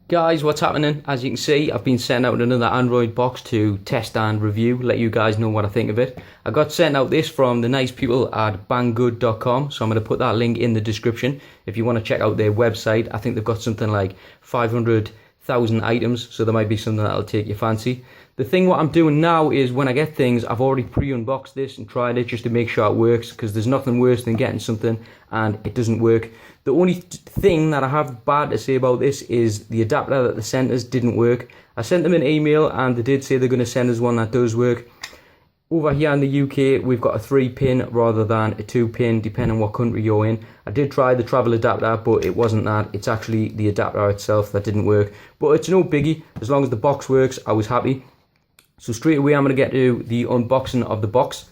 Guys, what's happening? As you can see, I've been sent out another Android box to test and review, let you guys know what I think of it. I got sent out this from the nice people at banggood.com, so I'm going to put that link in the description if you want to check out their website. I think they've got something like 500,000 items, so there might be something that'll take your fancy. The thing what I'm doing now is when I get things, I've already pre-unboxed this and tried it just to make sure it works, because there's nothing worse than getting something and it doesn't work. The only thing that I have bad to say about this is the adapter that they sent us didn't work. I sent them an email and they did say they're going to send us one that does work. Over here in the UK, we've got a 3-pin rather than a 2-pin, depending on what country you're in. I did try the travel adapter, but it wasn't that. It's actually the adapter itself that didn't work. But it's no biggie. As long as the box works, I was happy. So straight away, I'm going to get to the unboxing of the box.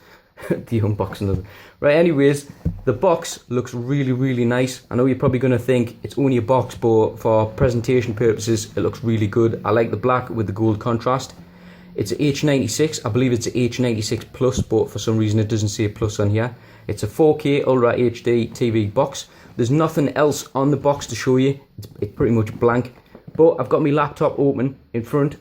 The unboxing of it. Right, anyways, the box looks really nice. I know you're probably going to think it's only a box, but for presentation purposes, it looks really good. I like the black with the gold contrast. It's a H96. I believe it's a H96 Plus, but for some reason it doesn't say Plus on here. It's a 4K Ultra HD TV box. There's nothing else on the box to show you. It's pretty much blank. But I've got my laptop open in front,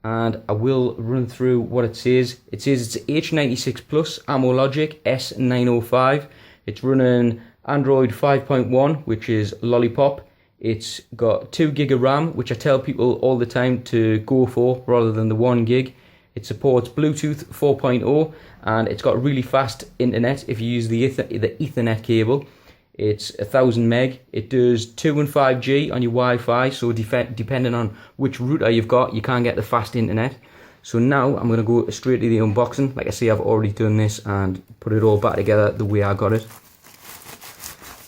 and I will run through what it says. It says it's H96 Plus Amlogic S905. It's running Android 5.1, which is Lollipop. It's got 2 gig of RAM, which I tell people all the time to go for rather than the 1 gig. It supports Bluetooth 4.0, and it's got really fast internet if you use the Ethernet cable. It's 1000 meg. It does 2 and 5G on your Wi-Fi, so depending on which router you've got, you can get the fast internet. So now I'm going to go straight to the unboxing. Like I say, I've already done this and put it all back together the way I got it.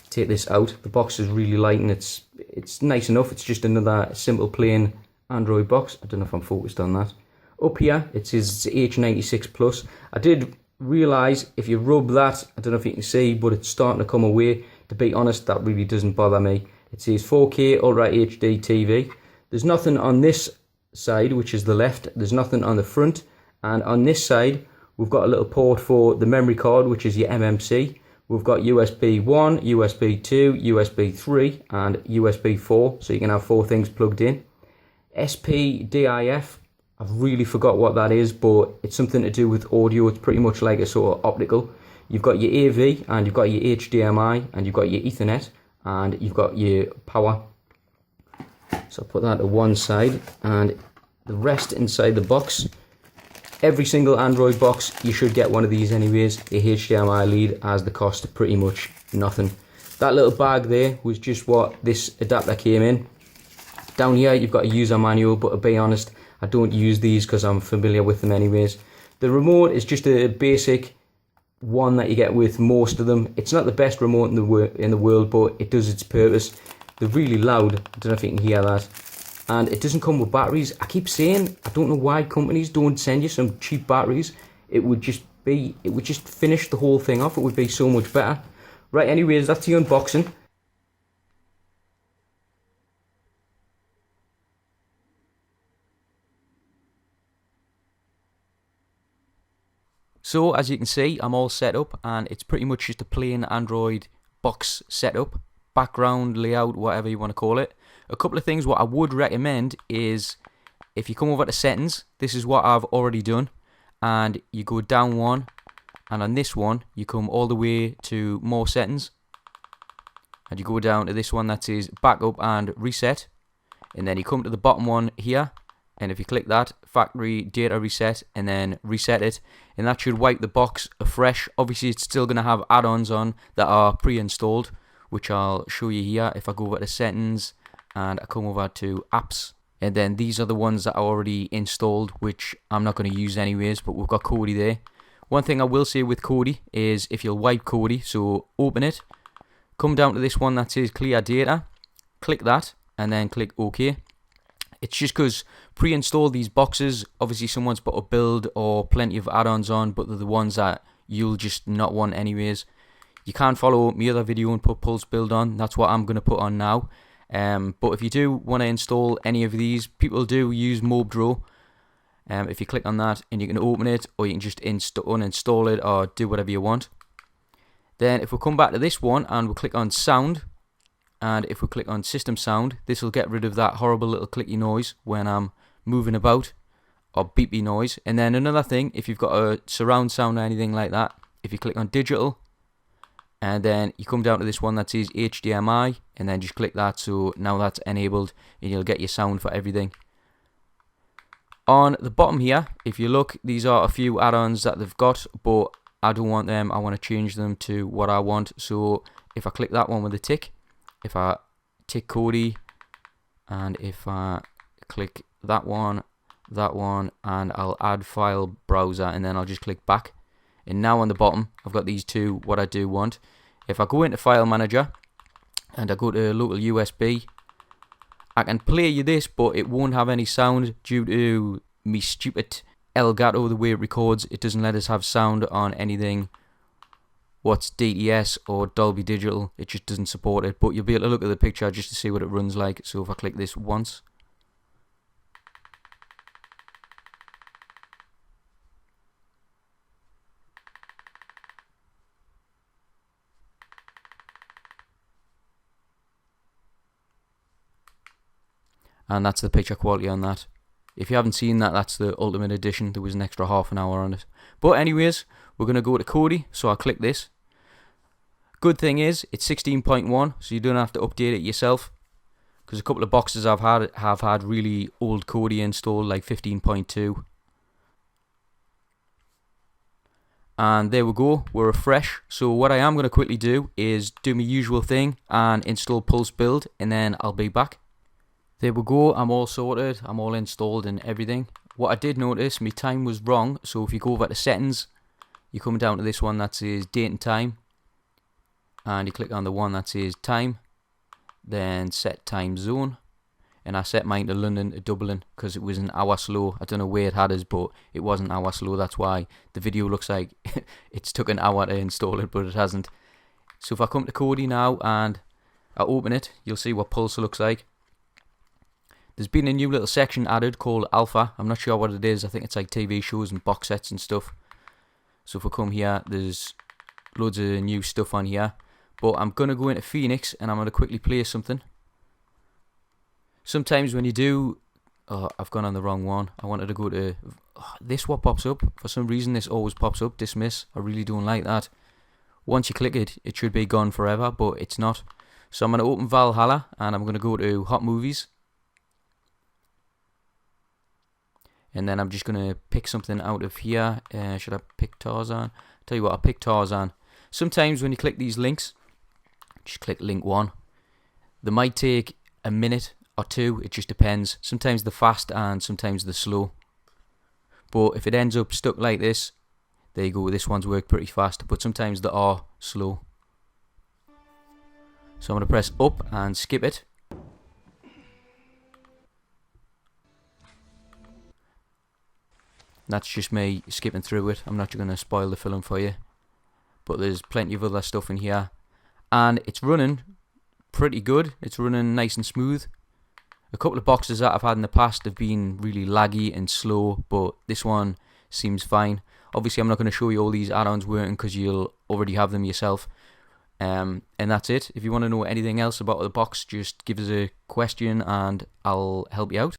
Take this out. The box is really light and it's nice enough. It's just another simple plain Android box. I don't know if I'm focused on that. Up here it says it's H96 Plus. I did realise if you rub that, I don't know if you can see, but it's starting to come away. To be honest, that really doesn't bother me. It says 4K Ultra HD TV. There's nothing on this side, which is the left. There's nothing on the front. And on this side, we've got a little port for the memory card, which is your MMC. We've got USB 1, USB 2, USB 3, and USB 4. So you can have 4 things plugged in. SPDIF. I've really forgot what that is, but it's something to do with audio. It's pretty much like a sort of optical. You've got your AV, and you've got your HDMI, and you've got your Ethernet, and you've got your power. So I'll put that to one side, and the rest inside the box. Every single Android box, you should get one of these anyways. A HDMI lead, as the cost pretty much nothing. That little bag there was just what this adapter came in. Down here, you've got a user manual, but to be honest, I don't use these because I'm familiar with them anyways. The remote is just a basic one that you get with most of them. It's not the best remote in the world, but it does its purpose. They're really loud. I don't know if you can hear that. And it doesn't come with batteries. I keep saying, I don't know why companies don't send you some cheap batteries. It would just finish the whole thing off. It would be so much better. Right, anyways, that's the unboxing. So as you can see, I'm all set up, and it's pretty much just a plain Android box setup, background, layout, whatever you want to call it. A couple of things what I would recommend is if you come over to settings, this is what I've already done, and you go down one, and on this one you come all the way to more settings, and you go down to this one that says backup and reset, and then you come to the bottom one here. And if you click that, factory data reset, and then reset it, and that should wipe the box afresh. Obviously, it's still going to have add-ons on that are pre-installed, which I'll show you here. If I go over to settings, and I come over to apps, and then these are the ones that are already installed, which I'm not going to use anyways, but we've got Kodi there. One thing I will say with Kodi is if you'll wipe Kodi, so open it, come down to this one that says clear data, click that, and then click OK. It's just because pre-install these boxes, obviously someone's put a build or plenty of add-ons on, but they're the ones that you'll just not want anyways. You can follow my other video and put Pulse build on. That's what I'm going to put on now. But if you do want to install any of these, people do use Mobdro. If you click on that, and you can open it, or you can just uninstall it, or do whatever you want. Then if we come back to this one and we'll click on sound, and if we click on system sound, this will get rid of that horrible little clicky noise when I'm moving about, or beepy noise. And then another thing, if you've got a surround sound or anything like that, if you click on digital, and then you come down to this one that says HDMI, and then just click that, so now that's enabled and you'll get your sound for everything. On the bottom here, if you look, these are a few add-ons that they've got, but I don't want them. I want to change them to what I want. So if I click that one with a tick, if I tick Kodi, and if I click that one, and I'll add file browser, and then I'll just click back. And now on the bottom, I've got these two, what I do want. If I go into File Manager, and I go to local USB, I can play you this, but it won't have any sound due to me stupid Elgato, the way it records. It doesn't let us have sound on anything what's DTS or Dolby Digital. It just doesn't support it, but you'll be able to look at the picture just to see what it runs like. So if I click this once, and that's the picture quality on that. If you haven't seen that, that's the Ultimate Edition. There was an extra half an hour on it. But anyways, we're going to go to Kodi, so I'll click this. Good thing is, it's 16.1, so you don't have to update it yourself. Because a couple of boxes I've had have had really old Kodi installed, like 15.2. And there we go, we're refresh. So what I am going to quickly do is do my usual thing and install Pulse Build, and then I'll be back. There we go, I'm all sorted, I'm all installed and everything. What I did notice, my time was wrong, so if you go over to settings, you come down to this one that says date and time, and you click on the one that says time, then set time zone, and I set mine to London to Dublin because it was an hour slow. I don't know where it had us, but it was an hour slow. That's why the video looks like it's took an hour to install it, but it hasn't. So if I come to Kodi now and I open it, you'll see what Pulse looks like. There's been a new little section added called Alpha. I'm not sure what it is. I think it's like TV shows and box sets and stuff. So if we come here, there's loads of new stuff on here. But I'm going to go into Phoenix and I'm going to quickly play something. Sometimes when you do... Oh, I've gone on the wrong one. I wanted to go to... Oh, this what pops up. For some reason this always pops up. Dismiss. I really don't like that. Once you click it, it should be gone forever, but it's not. So I'm going to open Valhalla and I'm going to go to Hot Movies. And then I'm just going to pick something out of here. Should I pick Tarzan? Tell you what, I'll pick Tarzan. Sometimes when you click these links, just click link 1. They might take a minute or two, it just depends. Sometimes they're fast and sometimes they're slow. But if it ends up stuck like this, there you go, this one's worked pretty fast. But sometimes they are slow. So I'm going to press up and skip it. That's just me skipping through it. I'm not going to spoil the film for you. But there's plenty of other stuff in here. And it's running pretty good. It's running nice and smooth. A couple of boxes that I've had in the past have been really laggy and slow. But this one seems fine. Obviously I'm not going to show you all these add-ons working because you'll already have them yourself. And that's it. If you want to know anything else about the box, just give us a question and I'll help you out.